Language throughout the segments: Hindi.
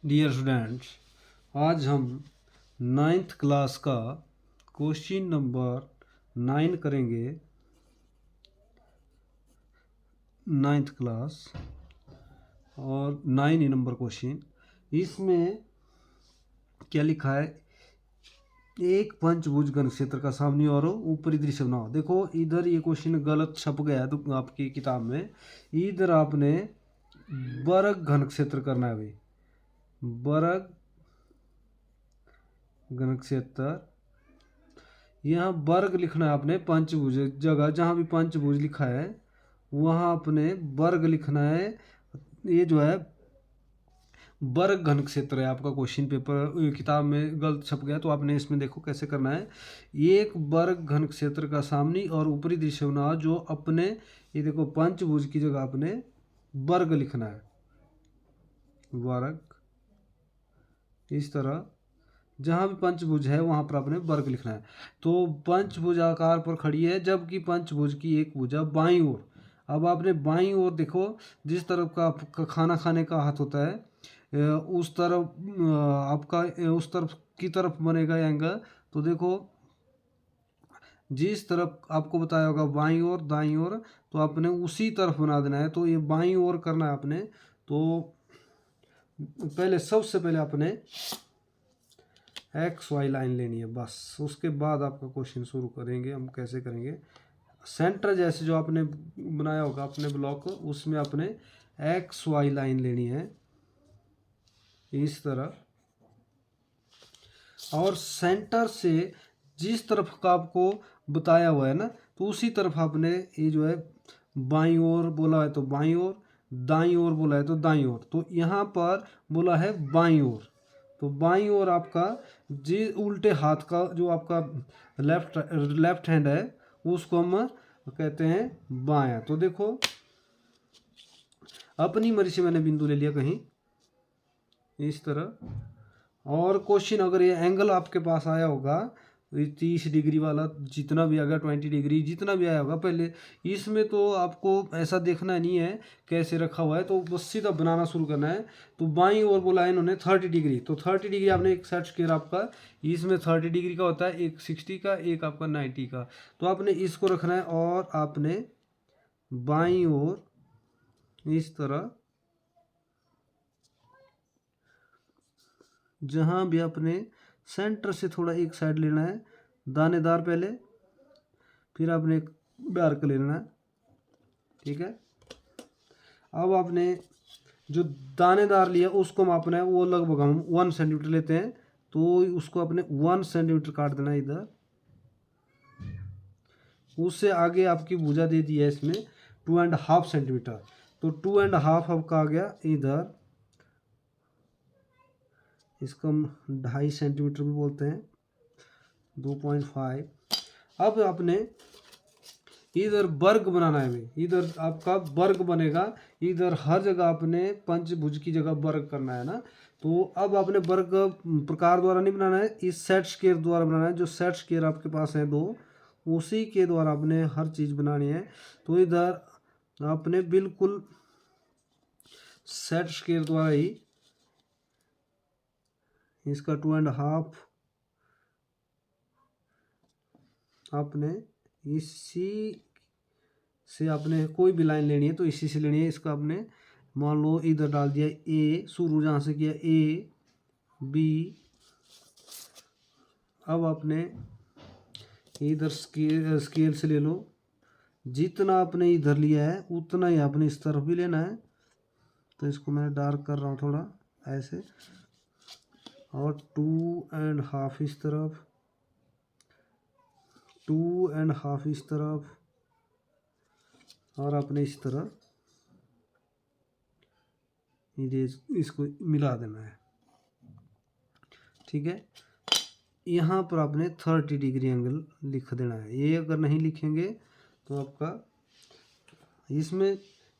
डियर स्टूडेंट्स, आज हम नाइन्थ क्लास का क्वेश्चन नंबर 9 करेंगे। नाइन्थ क्लास और 9 ही नंबर क्वेश्चन। इसमें क्या लिखा है, एक पंचभुज घन क्षेत्र का सामने और ऊपरी दृश्य बनाओ। देखो इधर ये क्वेश्चन गलत छप गया है तो आपकी किताब में। इधर आपने वर्ग घन क्षेत्र करना है भाई, वर्ग घन क्षेत्र। यहाँ वर्ग लिखना है आपने, पंचभुज जगह जहाँ भी पंचभुज लिखा है वहाँ अपने वर्ग लिखना है। ये जो है वर्ग घन क्षेत्र है। आपका क्वेश्चन पेपर किताब में गलत छप गया तो आपने इसमें देखो कैसे करना है। एक वर्ग घन क्षेत्र का सामने और ऊपरी दृश्य बनाओ जो अपने, ये देखो पंचभुज की जगह अपने वर्ग लिखना है, वर्ग। इस तरह जहाँ भी पंचभुज है वहाँ पर आपने वर्ग लिखना है। तो पंचभुज आकार पर खड़ी है जबकि पंचभुज की एक भुजा बाईं ओर। अब आपने बाईं ओर देखो, जिस तरफ का आपका खाना खाने का हाथ होता है उस तरफ आपका उस तरफ की तरफ बनेगा एंगल। तो देखो जिस तरफ आपको बताया होगा बाईं ओर दाईं ओर, तो आपने उसी तरफ बना देना है। तो ये बाईं ओर करना है आपने। तो पहले सबसे पहले आपने एक्स वाई लाइन लेनी है बस। उसके बाद आपका क्वेश्चन शुरू करेंगे हम। कैसे करेंगे, सेंटर जैसे जो आपने बनाया होगा अपने ब्लॉक, उसमें आपने एक्स वाई लाइन लेनी है इस तरह। और सेंटर से जिस तरफ का आपको बताया हुआ है ना, तो उसी तरफ आपने ये जो है बाईं ओर बोला है तो बाईं ओर, दाईं ओर बोला है तो दाईं ओर। तो यहाँ पर बोला है बाईं ओर, तो बाईं ओर आपका जी उल्टे हाथ का जो आपका लेफ्ट हैंड है उसको हम कहते हैं बायां। तो देखो अपनी मर्जी से मैंने बिंदु ले लिया कहीं इस तरह। और क्वेश्चन अगर ये एंगल आपके पास आया होगा 30 डिग्री वाला, जितना भी आ गया 20 डिग्री जितना भी आया होगा, पहले इसमें तो आपको ऐसा देखना नहीं है कैसे रखा हुआ है, तो बस सीधा बनाना शुरू करना है। तो बाईं ओर बोला है इन्होंने 30 डिग्री, तो 30 डिग्री आपने एक सेट स्क्वायर आपका इसमें 30 डिग्री का होता है, एक 60 का, एक आपका 90 का। तो आपने इसको रखना है और आपने बाईं ओर इस तरह जहाँ भी अपने सेंटर से थोड़ा एक साइड लेना है दानेदार पहले, फिर आपने एक डार्क लेना है, ठीक है। अब आपने जो दानेदार लिया उसको मापना है, वो लगभग हम 1 सेंटीमीटर लेते हैं। तो उसको अपने 1 सेंटीमीटर काट देना है इधर। उससे आगे आपकी भुजा दे दी है इसमें 2.5 सेंटीमीटर, तो 2.5 आपका आ गया इधर। इसको हम 2.5 सेंटीमीटर भी बोलते हैं, 2.5। अब आपने इधर वर्ग बनाना है भाई, इधर आपका वर्ग बनेगा। इधर हर जगह आपने पंचभुज की जगह वर्ग करना है ना। तो अब आपने वर्ग प्रकार द्वारा नहीं बनाना है, इस सेट स्क्वायर द्वारा बनाना है। जो सेट स्क्वायर आपके पास है 2, उसी के द्वारा आपने हर चीज़ बनानी है। तो इधर आपने बिल्कुल सेट स्क्वायर द्वारा ही इसका 2.5 आपने इसी से आपने कोई भी लाइन लेनी है तो इसी से लेनी है। इसका आपने मान लो इधर डाल दिया ए, शुरू जहाँ से किया ए बी। अब आपने इधर स्केल से ले लो, जितना आपने इधर लिया है उतना ही आपने इस तरफ भी लेना है। तो इसको मैं डार्क कर रहा हूँ थोड़ा ऐसे, और 2.5 इस तरफ, 2.5 इस तरफ, और आपने इस तरह इसको मिला देना है, ठीक है। यहाँ पर आपने 30 डिग्री एंगल लिख देना है। ये अगर नहीं लिखेंगे तो आपका इसमें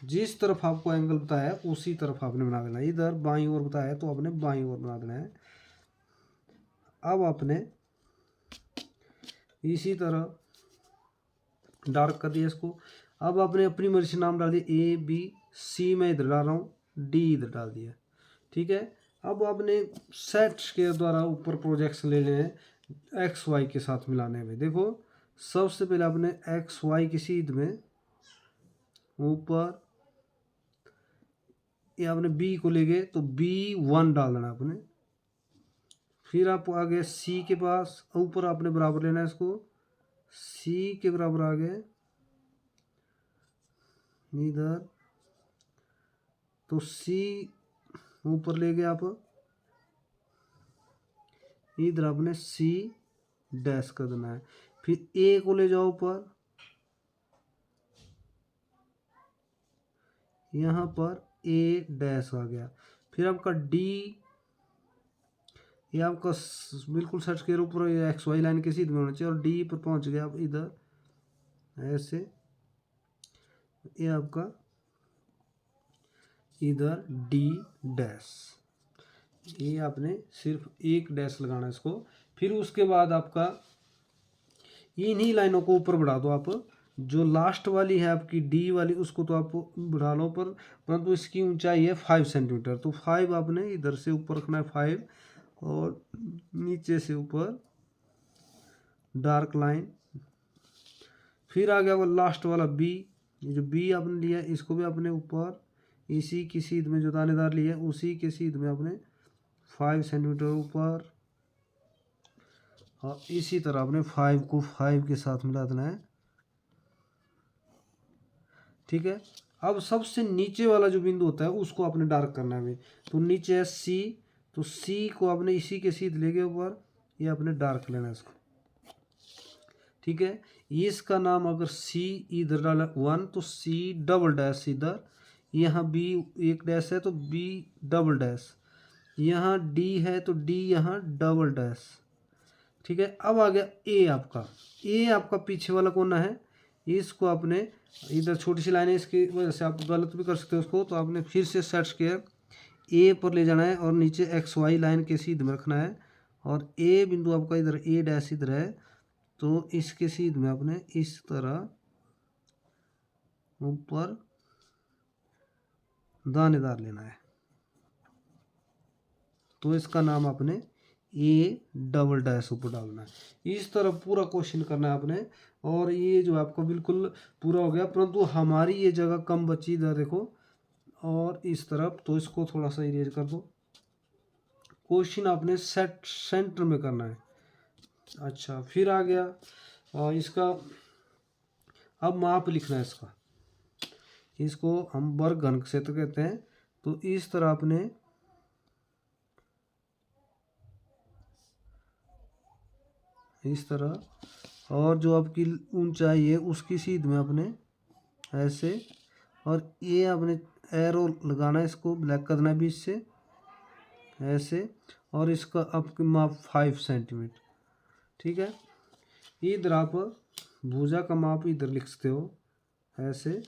जिस तरफ आपको एंगल बताया है उसी तरफ आपने बना देना है। इधर बाईं ओर बताया है तो आपने बाईं ओर बना देना है। अब आपने इसी तरह डार्क कर दिया इसको। अब आपने अपनी मर्जी से नाम डाल दिया, ए बी सी मैं इधर डाल रहा हूँ, डी इधर डाल दिया, ठीक है। अब आपने सेट स्क्वायर द्वारा ऊपर प्रोजेक्शन लेने हैं एक्स वाई के साथ मिलाने में। देखो सबसे पहले आपने एक्स वाई की सीध में ऊपर ये आपने बी को ले गए तो B1 डाल देना आपने। फिर आप आ गए सी के पास, ऊपर आपने बराबर लेना है इसको, सी के बराबर आ गए इधर, तो सी ऊपर ले गए आप, इधर आपने सी डैश कर देना है। फिर ए को ले जाओ ऊपर, यहाँ पर ए डैश आ गया। फिर आपका डी, ये आपका बिल्कुल सर्च के ऊपर एक्स वाई लाइन के सीध में होना चाहिए, और डी पर पहुंच गया आप इधर ऐसे, ये आपका इधर डी डैश, ये आपने सिर्फ एक डैश लगाना है इसको। फिर उसके बाद आपका इन्हीं लाइनों को ऊपर बढ़ा दो आप, जो लास्ट वाली है आपकी डी वाली उसको तो आप बढ़ा लो, परंतु इसकी ऊंचाई है 5 सेंटीमीटर, तो 5 आपने इधर से ऊपर रखना है 5, और नीचे से ऊपर डार्क लाइन। फिर आ गया वो लास्ट वाला बी, ये जो बी आपने लिया इसको भी अपने ऊपर इसी की सीध में जो दानेदार लिया है उसी के सीध में आपने 5 सेंटीमीटर ऊपर, और इसी तरह आपने 5 को 5 के साथ मिला देना है। ठीक है, अब सबसे नीचे वाला जो बिंदु होता है उसको आपने डार्क करना है। तो नीचे है सी, तो सी को आपने इसी के सीध लेके ऊपर ये आपने डार्क लेना है इसको। ठीक है, इसका नाम अगर सी इधर डाला 1 तो सी डबल डैश इधर, यहाँ बी एक डैश है तो बी डबल डैश, यहाँ डी है तो डी यहाँ डबल डैश। ठीक है, अब आ गया ए आपका, ए आपका पीछे वाला कोना है, इसको आपने इधर छोटी सी लाइन है इसकी वजह से आप गलत भी कर सकते हो उसको, तो आपने फिर से सेट स्क्वायर ए पर ले जाना है और नीचे एक्स वाई लाइन के सीध में रखना है, और ए बिंदु आपका इधर ए डैश इधर है, तो इसके सीध में आपने इस तरह ऊपर दानेदार लेना है, तो इसका नाम आपने ए डबल डैश ऊपर डालना है। इस तरह पूरा क्वेश्चन करना है आपने, और ये जो आपको बिल्कुल पूरा हो गया, परंतु हमारी ये जगह कम बची इधर देखो, और इस तरफ, तो इसको थोड़ा सा इरेज कर दो। क्वेश्चन आपने सेट सेंटर में करना है। अच्छा, फिर आ गया इसका, अब माप लिखना है इसका, इसको हम वर्ग घन क्षेत्र कहते हैं। तो इस तरह आपने इस तरह, और जो आपकी ऊंचाई है उसकी सीध में अपने ऐसे, और ये आपने एरो लगाना है, इसको ब्लैक करना है बीच से ऐसे, और इसका आपकी माप 5 सेंटीमीटर। ठीक है, इधर आप भुजा का माप इधर लिख सकते हो ऐसे,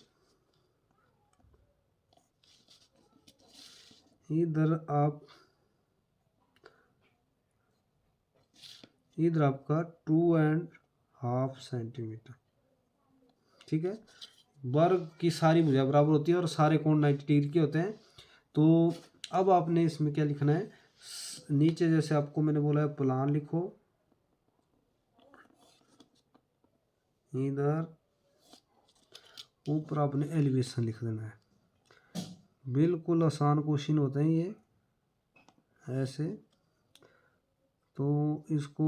इधर आप इधर आपका 2.5 सेंटीमीटर। ठीक है, वर्ग की सारी भुजा बराबर होती है और सारे कोण 90 डिग्री के होते हैं। तो अब आपने इसमें क्या लिखना है, नीचे जैसे आपको मैंने बोला है प्लान लिखो, इधर ऊपर आपने एलिवेशन लिख देना है। बिल्कुल आसान क्वेश्चन होते हैं ये ऐसे। तो इसको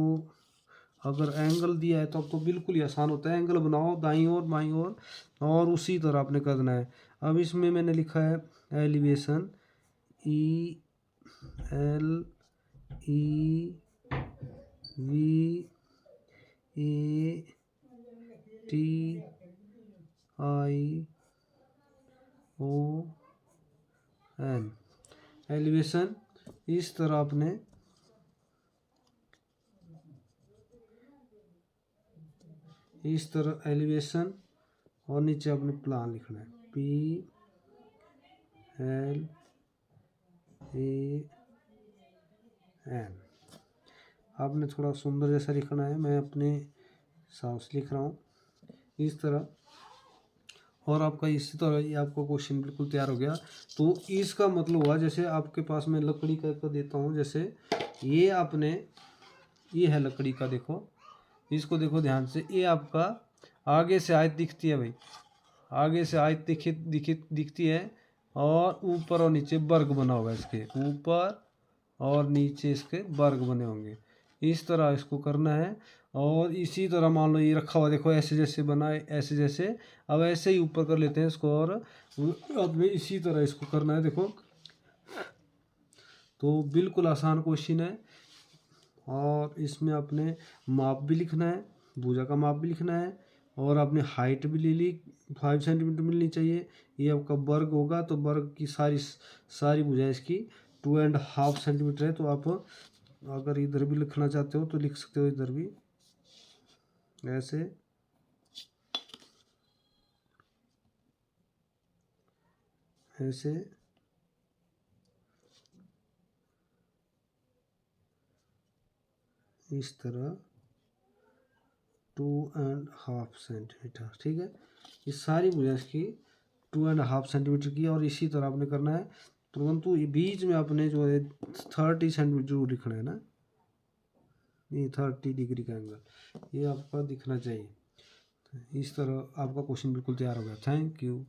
अगर एंगल दिया है तो अब तो बिल्कुल ही आसान होता है, एंगल बनाओ दाईं ओर बाईं ओर, और उसी तरह आपने करना है। अब इसमें मैंने लिखा है elevation E L E V A T I O N, elevation. इस तरह आपने इस तरह एलिवेशन, और नीचे आपने प्लान लिखना है P L A N। आपने थोड़ा सुंदर जैसा लिखना है, मैं अपने हिसाब से लिख रहा हूँ इस तरह। और आपका इसी तरह ये आपका क्वेश्चन बिल्कुल तैयार हो गया। तो इसका मतलब हुआ, जैसे आपके पास मैं लकड़ी का देता हूँ, जैसे ये आपने, ये है लकड़ी का, देखो इसको देखो ध्यान से, ये आपका आगे से आयत दिखती है भाई, आगे से आयत दिखती है, और ऊपर और नीचे वर्ग बना होगा, इसके ऊपर और नीचे इसके वर्ग बने होंगे। इस तरह इसको करना है। और इसी तरह मान लो ये रखा हुआ, देखो ऐसे जैसे बना है, ऐसे जैसे, अब ऐसे ही ऊपर कर लेते हैं इसको, और अब में इसी तरह इसको करना है, देखो। तो बिल्कुल आसान क्वेश्चन है, और इसमें अपने माप भी लिखना है, भुजा का माप भी लिखना है, और आपने हाइट भी ले ली, 5 सेंटीमीटर मिलनी चाहिए। ये आपका वर्ग होगा, तो वर्ग की सारी सारी भुजा इसकी 2.5 सेंटीमीटर है। तो आप अगर इधर भी लिखना चाहते हो तो लिख सकते हो, इधर भी ऐसे, ऐसे, इस तरह 2.5 सेंटीमीटर, ठीक है। ये सारी भुजा इसकी 2.5 सेंटीमीटर की, और इसी तरह आपने करना है। परंतु ये बीच में आपने जो है 30 सेंटीमीटर लिखना है ना, ये 30 डिग्री का एंगल ये आपका दिखना चाहिए। इस तरह आपका क्वेश्चन बिल्कुल तैयार हो गया। Thank you.